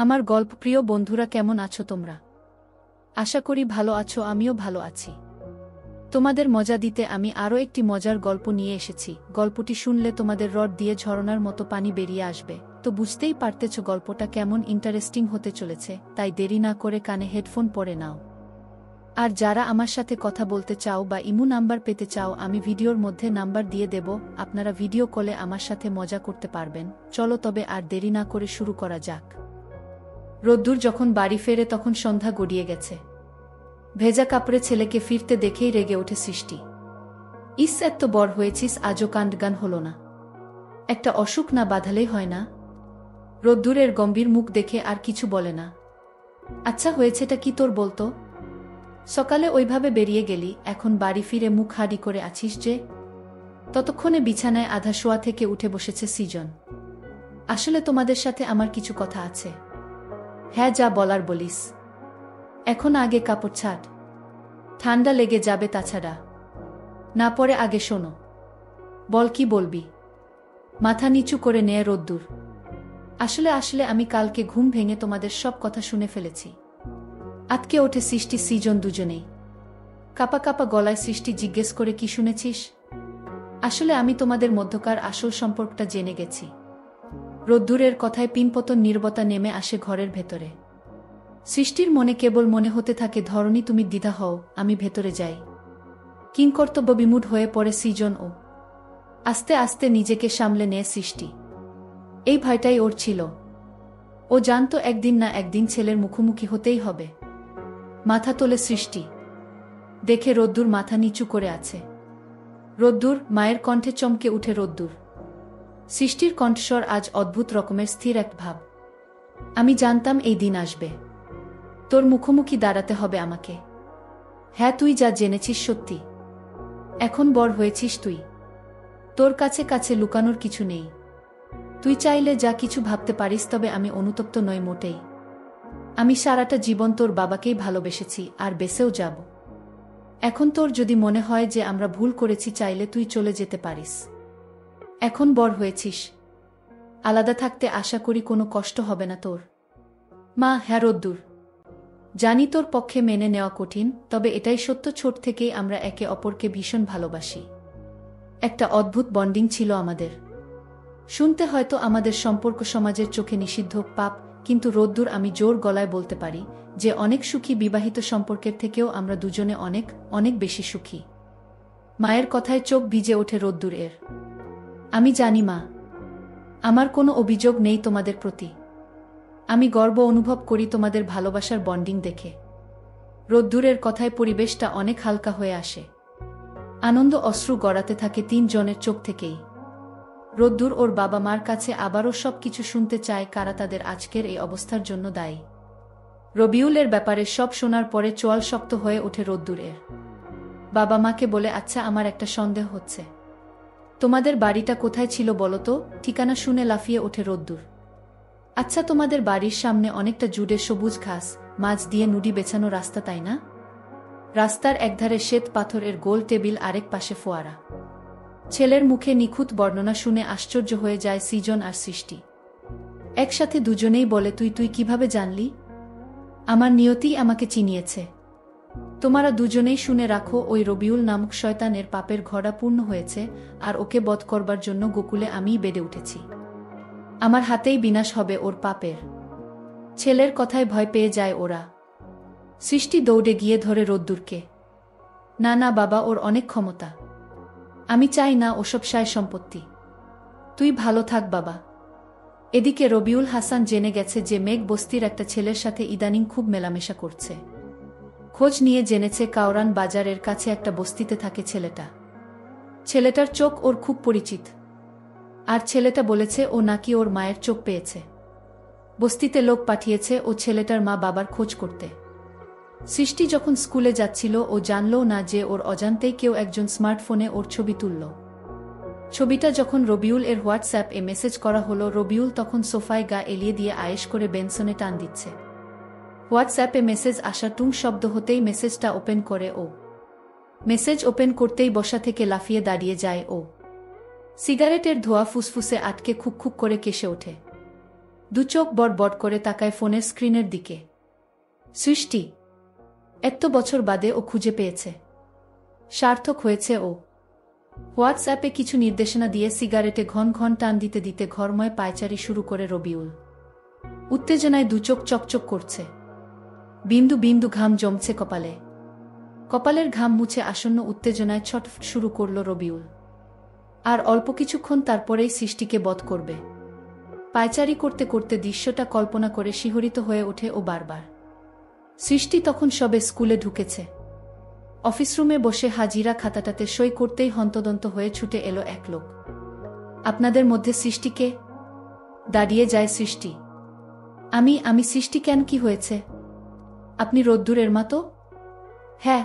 আমার গল্পপ্রিয় বন্ধুরা, কেমন আছো তোমরা? আশা করি ভালো আছো, আমিও ভালো আছি। তোমাদের মজা দিতে আমি আরও একটি মজার গল্প নিয়ে এসেছি। গল্পটি শুনলে তোমাদের রড দিয়ে ঝরনার মতো পানি বেরিয়ে আসবে। তো বুঝতেই পারতেছ গল্পটা কেমন ইন্টারেস্টিং হতে চলেছে, তাই দেরি না করে কানে হেডফোন পরে নাও। আর যারা আমার সাথে কথা বলতে চাও বা ইমো নাম্বার পেতে চাও, আমি ভিডিওর মধ্যে নাম্বার দিয়ে দেব, আপনারা ভিডিও কলে আমার সাথে মজা করতে পারবেন। চলো তবে আর দেরি না করে শুরু করা যাক। রোদ্দুর যখন বাড়ি ফেরে তখন সন্ধ্যা গড়িয়ে গেছে। ভেজা কাপড়ে ছেলেকে ফিরতে দেখেই রেগে ওঠে সৃষ্টি। ইস, এত বড় হয়েছিস, আজও কাণ্ডজ্ঞান হলো না। একটা অসুখ না বাঁধালেই হয় না? রোদ্দুরের গম্ভীর মুখ দেখে আর কিছু বলে না। আচ্ছা, হয়েছেটা কি তোর বলতো? সকালে ওইভাবে বেরিয়ে গেলি, এখন বাড়ি ফিরে মুখ হাঁড়ি করে আছিস যে? ততক্ষণে বিছানায় আধা শোয়া থেকে উঠে বসেছে সৃজন। আসলে তোমাদের সাথে আমার কিছু কথা আছে। হ্যাঁ, যা বলার বলিস। এখন আগে কাপড় ছাড়, ঠান্ডা লেগে যাবে। তাছাড়া না পরে আগে শোনো। বল, কি বলবি? মাথা নিচু করে নেয় রোদ্দুর। আসলে আমি কালকে ঘুম ভেঙে তোমাদের সব কথা শুনে ফেলেছি। আতকে ওঠে সৃষ্টি সৃজন দুজনেই। কাপা কাপা গলায় সৃষ্টি জিজ্ঞেস করে, কি শুনেছিস? আসলে আমি তোমাদের মধ্যকার আসল সম্পর্কটা জেনে গেছি। রোদ্দুরের কথায় পিনপতন নীরবতা নেমে আসে ঘরের ভেতরে। সৃষ্টির মনে কেবল মনে হতে থাকে, ধরনী তুমি দ্বিধা হও, আমি ভেতরে যাই। কিংকর্তব্য বিমূঢ় হয়ে পড়ে সৃজন। ও আস্তে আস্তে নিজেকে সামলে নেয় সৃষ্টি। এই ভয়টাই ওর ছিল। ও জানত একদিন না একদিন ছেলের মুখোমুখি হতেই হবে। মাথা তোলে সৃষ্টি, দেখে রোদ্দুর মাথা নিচু করে আছে। রোদ্দুর, মায়ের কণ্ঠে চমকে উঠে রোদ্দুর। সৃষ্টির কণ্ঠস্বর আজ অদ্ভুত রকমের স্থির এক ভাব। আমি জানতাম এই দিন আসবে। তোর মুখোমুখি দাঁড়াতে হবে আমাকে। হ্যাঁ, তুই যা জেনেছিস সত্যি। এখন বড় হয়েছিস তুই। তোর কাছে কাছে লুকানোর কিছু নেই। তুই চাইলে যা কিছু ভাবতে পারিস, তবে আমি অনুতপ্ত নই মোটেই। আমি সারাটা জীবন তোর বাবাকেই ভালোবেসেছি, আর বেঁচেও যাব। এখন তোর যদি মনে হয় যে আমরা ভুল করেছি, চাইলে তুই চলে যেতে পারিস। এখন বড় হয়েছিস, আলাদা থাকতে আশা করি কোনো কষ্ট হবে না তোর। মা, হ্যাঁ রোদ্দুর, জানি তোর পক্ষে মেনে নেওয়া কঠিন, তবে এটাই সত্য, ছোট থেকেই আমরা একে অপরকে ভীষণ ভালোবাসি। একটা অদ্ভুত বন্ডিং ছিল আমাদের। শুনতে হয়তো আমাদের সম্পর্ক সমাজের চোখে নিষিদ্ধ, পাপ, কিন্তু রোদ্দুর, আমি জোর গলায় বলতে পারি যে অনেক সুখী বিবাহিত সম্পর্কের থেকেও আমরা দুজনে অনেক অনেক বেশি সুখী। মায়ের কথায় চোখ ভিজে ওঠে রোদ্দুর এর। আমি জানি মা, আমার কোনো অভিযোগ নেই তোমাদের প্রতি। আমি গর্ব অনুভব করি তোমাদের ভালোবাসার বন্ডিং দেখে। রোদ্দুরের কথায় পরিবেশটা অনেক হালকা হয়ে আসে। আনন্দ অশ্রু গড়াতে থাকে তিনজনের চোখ থেকেই। রোদ্দুর ওর বাবা মার কাছে আবারও সব কিছু শুনতে চায়, কারা তাদের আজকের এই অবস্থার জন্য দায়ী। রবিউলের ব্যাপারে সব শোনার পরে চোয়াল শক্ত হয়ে ওঠে রোদ্দুরের। বাবা মাকে বলে, আচ্ছা, আমার একটা সন্দেহ হচ্ছে। তোমাদের বাড়িটা কোথায় ছিল বলো তো? ঠিকানা শুনে লাফিয়ে ওঠে রোদ্দুর। আচ্ছা, তোমাদের বাড়ির সামনে অনেকটা জুড়ে সবুজ ঘাস, মাছ দিয়ে নুড়ি বেছানো রাস্তা, তাই না? রাস্তার একধারে শ্বেত পাথরের গোল টেবিল, আরেক পাশে ফোয়ারা। ছেলের মুখে নিখুঁত বর্ণনা শুনে আশ্চর্য হয়ে যায় সৃজন আর সৃষ্টি। একসাথে দুজনেই বলে, তুই কিভাবে জানলি? আমার নিয়তিই আমাকে চিনিয়েছে। তোমরা দুজনেই শুনে রাখো, ওই রবিউল নামক শয়তানের পাপের ঘড়া পূর্ণ হয়েছে, আর ওকে বধ করবার জন্য গোকুলে আমিই বেড়ে উঠেছি। আমার হাতেই বিনাশ হবে ওর পাপের। ছেলের কথায় ভয় পেয়ে যায় ওরা। সৃষ্টি দৌড়ে গিয়ে ধরে রোদ্দুরকে। না না বাবা, ওর অনেক ক্ষমতা। আমি চাই না ওসব সায় সম্পত্তি। তুই ভালো থাক বাবা। এদিকে রবিউল হাসান জেনে গেছে যে মেঘ বস্তির একটা ছেলের সাথে ইদানিং খুব মেলামেশা করছে। খোঁজ নিয়ে জেনেছে কাওরান বাজারের কাছে একটা বস্তিতে থাকে ছেলেটা। ছেলেটার চোখ ওর খুব পরিচিত। আর ছেলেটা বলেছে ও নাকি ওর মায়ের চোখ পেয়েছে। বস্তিতে লোক পাঠিয়েছে ও ছেলেটার মা বাবার খোঁজ করতে। সৃষ্টি যখন স্কুলে যাচ্ছিল, ও জানলও না যে ওর অজান্তেই কেউ একজন স্মার্টফোনে ওর ছবি তুলল। ছবিটা যখন রবিউল এর হোয়াটসঅ্যাপ এ মেসেজ করা হলো, রবিউল তখন সোফায় গা এলিয়ে দিয়ে আয়েশ করে বেনসনে টান দিচ্ছে। হোয়াটসঅ্যাপে মেসেজ আসা টুং শব্দ হতেই মেসেজটা ওপেন করে ও। মেসেজ ওপেন করতেই বসা থেকে লাফিয়ে দাঁড়িয়ে যায় ও। সিগারেটের ধোঁয়া ফুসফুসে আটকে খুক খুক করে কেসে ওঠে। দু চোখ বড় করে তাকায় ফোনের স্ক্রিনের দিকে। সৃষ্টি। এত বছর বাদে ও খুঁজে পেয়েছে। সার্থক হয়েছে ও। হোয়াটসঅ্যাপে কিছু নির্দেশনা দিয়ে সিগারেটে ঘন ঘন টান দিতে দিতে ঘরময় পায়চারি শুরু করে রবিউল। উত্তেজনায় দুচোখ চকচক করছে। বিন্দু বিন্দু ঘাম জমছে কপালে। কপালের ঘাম মুছে আসন্ন উত্তেজনায় ছটফট শুরু করল রবিউল। আর অল্প কিছুক্ষণ তারপরেই সৃষ্টিকে বধ করবে। পায়চারি করতে করতে দৃশ্যটা কল্পনা করে শিহরিত হয়ে ওঠে ও বারবার। সৃষ্টি তখন সবে স্কুলে ঢুকেছে। অফিস রুমে বসে হাজিরা খাতাটাতে সই করতেই হন্তদন্ত হয়ে ছুটে এলো এক লোক। আপনাদের মধ্যে সৃষ্টিকে? দাঁড়িয়ে যায় সৃষ্টি। আমি সৃষ্টি। কেন, কি হয়েছে? আপনি রোদ্দুরের মা তো? হ্যাঁ।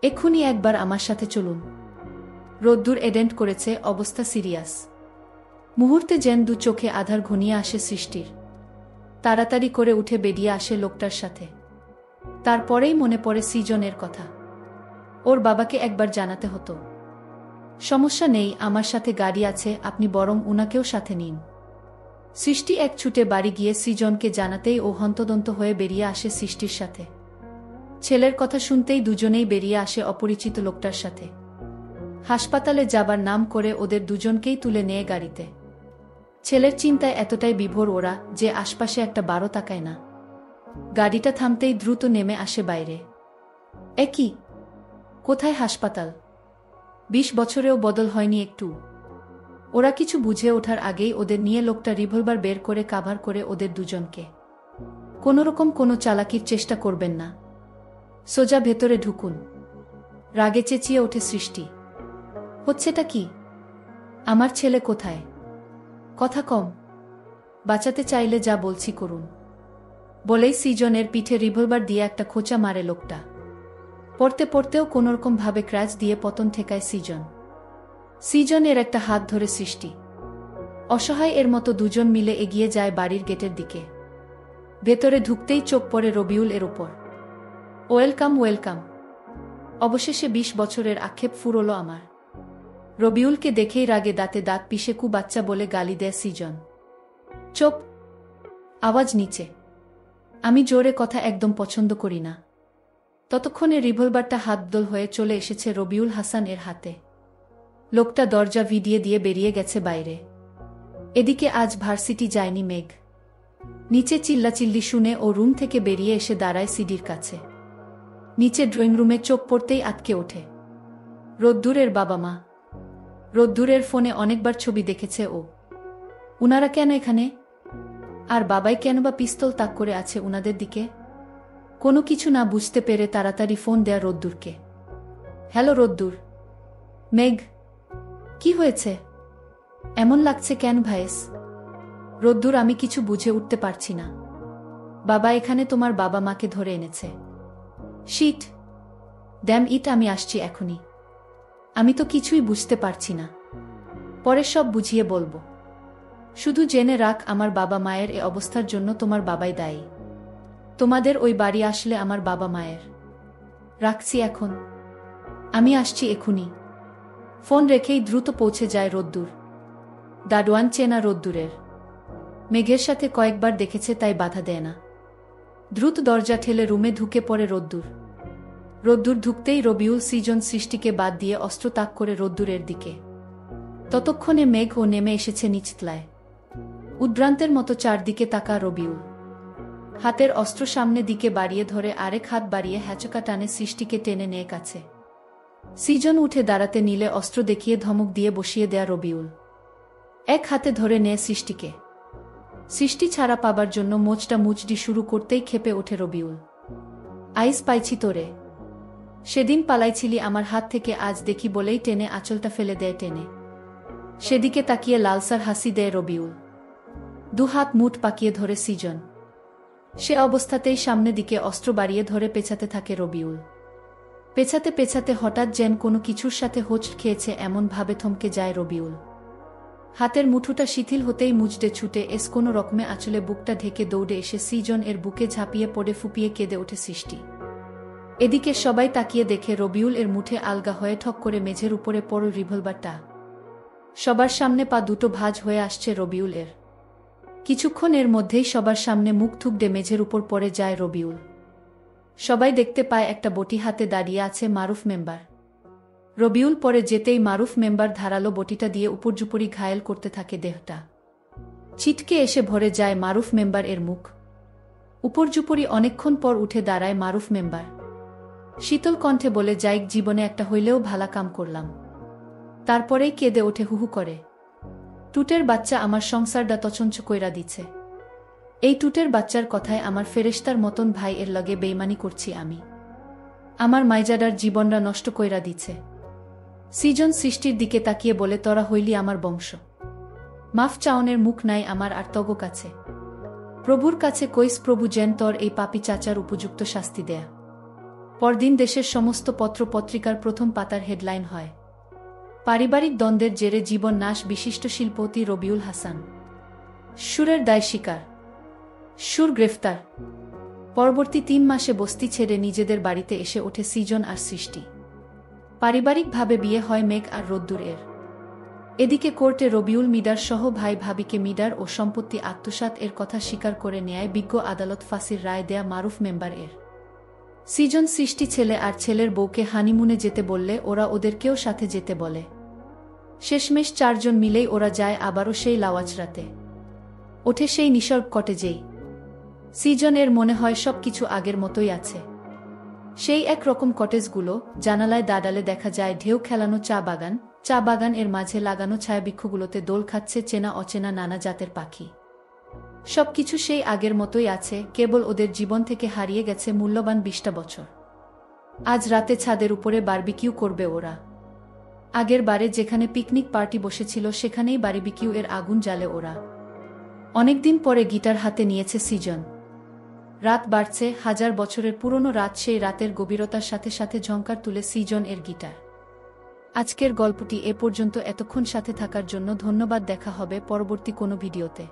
এক্ষুনি একবার আমার সাথে চলুন। রোদ্দুর এডেন্ট করেছে, অবস্থা সিরিয়াস। মুহূর্তে যেন দু চোখে আধার ঘনিয়ে আসে সৃষ্টির। তাড়াতাড়ি করে উঠে বেরিয়ে আসে লোকটার সাথে। তারপরেই মনে পড়ে সৃজনের কথা। ওর বাবাকে একবার জানাতে হতো। সমস্যা নেই, আমার সাথে গাড়ি আছে, আপনি বরং উনাকেও সাথে নিন। সৃষ্টি এক ছুটে বাড়ি গিয়ে সৃজনকে জানাতেই ও হন্তদন্ত হয়ে বেরিয়ে আসে সৃষ্টির সাথে। ছেলের কথা শুনতেই দুজনেই বেরিয়ে আসে অপরিচিত লোকটার সাথে। হাসপাতালে যাবার নাম করে ওদের দুজনকেই তুলে নিয়ে গাড়িতে। ছেলের চিন্তায় এতটাই বিভোর ওরা যে আশপাশে একটা বারো তাকায় না। গাড়িটা থামতেই দ্রুত নেমে আসে বাইরে। এ কি? কোথায় হাসপাতাল? 20 বছরেও বদল হয়নি একটু। ওরা কিছু বুঝে ওঠার আগেই ওদের নিয়ে লোকটা রিভলভার বের করে কাভার করে ওদের দুজনকে। কোনোরকম কোনো চালাকির চেষ্টা করবেন না, সোজা ভেতরে ঢুকুন। রাগে চেঁচিয়ে ওঠে সৃষ্টি। হচ্ছেটা কি? আমার ছেলে কোথায়? কথা কম। বাঁচাতে চাইলে যা বলছি করুন। বলেই সৃজনের পিঠে রিভলভার দিয়ে একটা খোঁচা মারে লোকটা। পড়তে পড়তেও কোনোরকম ভাবে ক্র্যাচ দিয়ে পতন ঠেকায় সৃজন এর একটা হাত ধরে সৃষ্টি। অসহায় এর মতো দুজন মিলে এগিয়ে যায় বাড়ির গেটের দিকে। ভেতরে ঢুকতেই চোখ পড়ে রবিউল এর ওপর। Welcome welcome. অবশেষে 20 বছরের আক্ষেপ ফুরোল আমার। রবিউলকে দেখেই রাগে দাঁতে দাঁত পিষে কু বাচ্চা বলে গালি দেয় সৃজন। চোপ। আওয়াজ নিচে। আমি জোরে কথা একদম পছন্দ করি না। ততক্ষণে রিভলভারটা হাতদল হয়ে চলে এসেছে রবিউল হাসান এর হাতে। লোকটা দরজা ভিডিয়ে দিয়ে বেরিয়ে গেছে বাইরে। এদিকে আজ ভার্সিটি যায়নি মেঘ। নিচে চিল্লাচিল্লি শুনে ও রুম থেকে বেরিয়ে এসে দাঁড়ায় সিডির কাছে। নিচে ড্রয়িং রুমে চোখ পড়তেই আটকে ওঠে। রোদ্দুরের বাবা মা। রোদ্দুরের ফোনে অনেকবার ছবি দেখেছে ও। উনারা কেন এখানে? আর বাবাই কেন বা পিস্তল তাক করে আছে উনাদের দিকে? কোনো কিছু না বুঝতে পেরে তাড়াতাড়ি ফোন দেয়া রোদ্দুরকে। হ্যালো রোদ্দুর। মেঘ। কি হয়েছে? এমন লাগছে কেন ভাইস? রোদ্দুর, আমি কিছু বুঝে উঠতে পারছি না। বাবা এখানে তোমার বাবা মাকে ধরে এনেছে। শিট। ড্যাম ইট, আমি আসছি এখনই। আমি তো কিছুই বুঝতে পারছি না। পরে সব বুঝিয়ে বলবো। শুধু জেনে রাখ, আমার বাবা মায়ের এ অবস্থার জন্য তোমার বাবাই দায়ী। তোমাদের ওই বাড়ি আসলে আমার বাবা মায়ের। রাখছি এখন। আমি আসছি এখুনি। ফোন রেখেই দ্রুত পৌঁছে যায় রোদ্দুর। দাডোয়ান চেনা রোদ্দুরের। মেঘের সাথে কয়েকবার দেখেছে তাই বাধা দেয় না। দ্রুত দরজা ঠেলে রুমে ঢুকে পড়ে রোদ্দুর। রোদ্দুর ঢুকতেই রবিউল সৃজন সৃষ্টিকে বাদ দিয়ে অস্ত্র তাক করে রোদ্দুরের দিকে। ততক্ষণে মেঘ ও নেমে এসেছে নিচতলায়। উদ্ভ্রান্তের মতো চারদিকে তাকা রবিউল। হাতের অস্ত্র সামনে দিকে বাড়িয়ে ধরে আরেক হাত বাড়িয়ে হ্যাচকা টানে সৃষ্টিকে টেনে নিয়ে কাছে। সৃজন উঠে দাঁড়াতে নিলে অস্ত্র দেখিয়ে ধমক দিয়ে বসিয়ে দেয়া রবিউল। এক হাতে ধরে নেয় সৃষ্টিকে। সৃষ্টি ছাড়া পাবার জন্য মোচটা মুচড়ি শুরু করতেই ক্ষেপে ওঠে রবিউল। আইস পাইছি তোরে। সেদিন পালাইছিলি আমার হাত থেকে, আজ দেখি বলেই টেনে আঁচলটা ফেলে দেয় টেনে। সেদিকে তাকিয়ে লালসার হাসি দেয় রবিউল। দু হাত মুঠ পাকিয়ে ধরে সৃজন। সে অবস্থাতেই সামনে দিকে অস্ত্র বাড়িয়ে ধরে পেছাতে থাকে রবিউল। পেছাতে পেছাতে হঠাৎ যেন কোনো কিছুর সাথে হোঁচট খেয়েছে এমন ভাবে থমকে যায় রবিউল। হাতের মুঠোটা শিথিল হতেই মুচড়ে ছুটে কোনো রকমে আঁচলে বুকটা ঢেকে দৌড়ে এসে সৃজন এর বুকে ঝাঁপিয়ে পড়ে ফুপিয়ে কেঁদে ওঠে সৃষ্টি। এদিকে সবাই তাকিয়ে দেখে রবিউল এর মুঠে আলগা হয়ে ঠক করে মেঝের উপরে পড়ল রিভলভারটা। সবার সামনে পা দুটো ভাঁজ হয়ে আসছে রবিউল এর। কিছুক্ষণের মধ্যেই সবার সামনে মুখ থুবড়ে মেঝের উপর পড়ে যায় রবিউল। সবাই দেখতে পায় একটা বটি হাতে দাঁড়িয়ে আছে মারুফ মেম্বার। রবিউল পরে যেতেই মারুফ মেম্বার ধারালো বটিটা দিয়ে উপর্যুপরি ঘায়েল করতে থাকে দেহটা। ছিটকে এসে ভরে যায় মারুফ মেম্বার এর মুখ। উপর্যুপরি অনেকক্ষণ পর উঠে দাঁড়ায় মারুফ মেম্বার। শীতল কণ্ঠে বলে, যাইক, জীবনে একটা হইলেও ভালা কাম করলাম। তারপরেই কেঁদে ওঠে হুহু করে। টুটের বাচ্চা আমার সংসারটা তছঞ্চ কইরা দিছে। এই টুটের বাচ্চার কথায় আমার ফেরেশতার মতন ভাই এর লগে বেইমানি করছি আমি। আমার মাইজাডার জীবনটা নষ্ট কইরা দিছে। সৃজন সৃষ্টির দিকে তাকিয়ে বলে, তোরা হইলি আমার বংশ। মাফ চাওনের মুখ নাই আমার আর তগো কাছে। প্রভুর কাছে কইস, প্রভু যেন তোর এই পাপী চাচার উপযুক্ত শাস্তি দেয়া। পরদিন দেশের সমস্ত পত্র পত্রিকার প্রথম পাতার হেডলাইন হয়, পারিবারিক দ্বন্দ্বের জেরে জীবন নাশ বিশিষ্ট শিল্পপতি রবিউল হাসান। সুরের দায় স্বীকার, সুর গ্রেফতার। পরবর্তী 3 মাসে বস্তি ছেড়ে নিজেদের বাড়িতে এসে ওঠে সৃজন আর সৃষ্টি। পারিবারিকভাবে বিয়ে হয় মেঘ আর রোদ্দুর এর। এদিকে কোর্টে রবিউল মিডার সহ ভাই ভাবিকে মিডার ও সম্পত্তি আত্মসাৎ এর কথা স্বীকার করে ন্যায় বিজ্ঞ আদালত ফাঁসির রায় দেয়া মারুফ মেম্বার এর। সৃজন সৃষ্টি ছেলে আর ছেলের বউকে হানিমুনে যেতে বললে ওরা ওদেরকেও সাথে যেতে বলে। শেষমেশ 4 জন মিলেই ওরা যায় আবারও সেই লাওয়াচড়াতে। ওঠে সেই নিসর্গ কটেজেই। সৃজন এর মনে হয় সব কিছু আগের মতোই আছে। সেই একরকম কটেজগুলো, জানালায় দাঁড়ালে দেখা যায় ঢেউ খেলানো চা বাগান, চা বাগান এর মাঝে লাগানো ছায়াবৃক্ষগুলোতে দোল খাচ্ছে চেনা অচেনা নানা জাতের পাখি। সবকিছু সেই আগের মতোই আছে, কেবল ওদের জীবন থেকে হারিয়ে গেছে মূল্যবান 20টা বছর। আজ রাতে ছাদের উপরে বারবিকিউ করবে ওরা। আগের বারে যেখানে পিকনিক পার্টি বসেছিল সেখানেই বারবিকিউ এর আগুন জ্বালে ওরা। অনেকদিন পরে গিটার হাতে নিয়েছে সৃজন। রাত বাড়ছে, 1000 বছরের পুরনো রাত, সেই রাতের গভীরতার সাথে সাথে ঝংকার তুলে সৃজন এর গিটার। আজকের গল্পটি এ পর্যন্ত। এতক্ষণ সাথে থাকার জন্য ধন্যবাদ। দেখা হবে পরবর্তী কোনো ভিডিওতে।